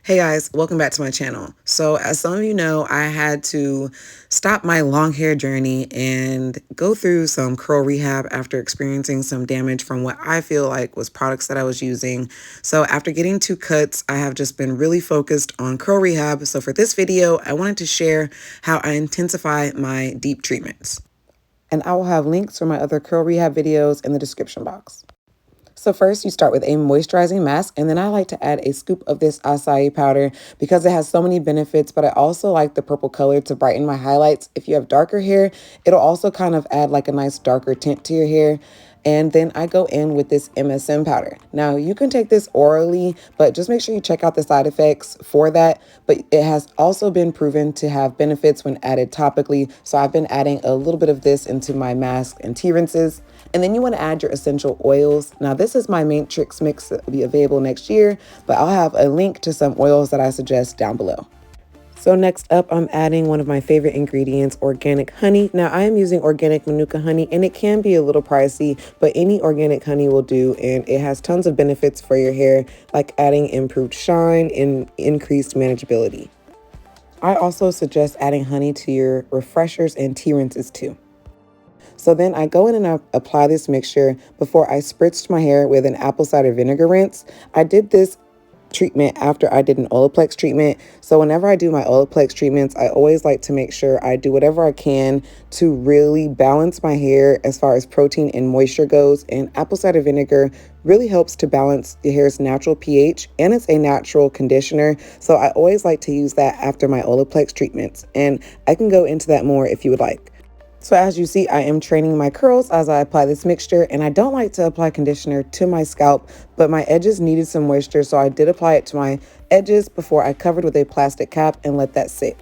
Hey guys, welcome back to my channel. So as some of you know, I had to stop my long hair journey and go through some curl rehab after experiencing some damage from what I feel like was products that I was using. So after getting 2 cuts, I have just been really focused on curl rehab. So for this video, I wanted to share how I intensify my deep treatments. And I will have links for my other curl rehab videos in the description box. So first you start with a moisturizing mask, and then I like to add a scoop of this acai powder because it has so many benefits, but I also like the purple color to brighten my highlights. If you have darker hair, it'll also kind of add like a nice darker tint to your hair. And then I go in with this MSM powder. Now you can take this orally, but just make sure you check out the side effects for that. But it has also been proven to have benefits when added topically. So I've been adding a little bit of this into my mask and tea rinses. And then you want to add your essential oils. Now this is my matrix mix that will be available next year, but I'll have a link to some oils that I suggest down below. So next up, I'm adding one of my favorite ingredients, organic honey. Now I am using organic Manuka honey, and it can be a little pricey, but any organic honey will do, and it has tons of benefits for your hair, like adding improved shine and increased manageability. I also suggest adding honey to your refreshers and tea rinses too. So then I go in and I apply this mixture before I spritzed my hair with an apple cider vinegar rinse. I did this treatment after I did an Olaplex treatment. So whenever I do my Olaplex treatments, I always like to make sure I do whatever I can to really balance my hair as far as protein and moisture goes. And apple cider vinegar really helps to balance your hair's natural pH, and it's a natural conditioner. So I always like to use that after my Olaplex treatments. And I can go into that more if you would like. So as you see, I am training my curls as I apply this mixture, and I don't like to apply conditioner to my scalp, but my edges needed some moisture, so I did apply it to my edges before I covered with a plastic cap and let that sit.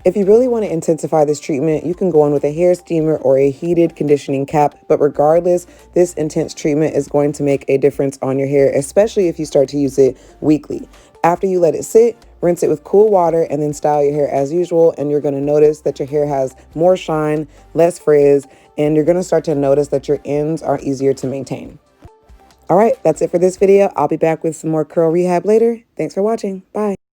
If you really want to intensify this treatment, you can go on with a hair steamer or a heated conditioning cap, but regardless, this intense treatment is going to make a difference on your hair, especially if you start to use it weekly. After you let it sit, rinse it with cool water and then style your hair as usual, and you're going to notice that your hair has more shine, less frizz, and you're going to start to notice that your ends are easier to maintain. All right, that's it for this video. I'll be back with some more curl rehab later. Thanks for watching. Bye.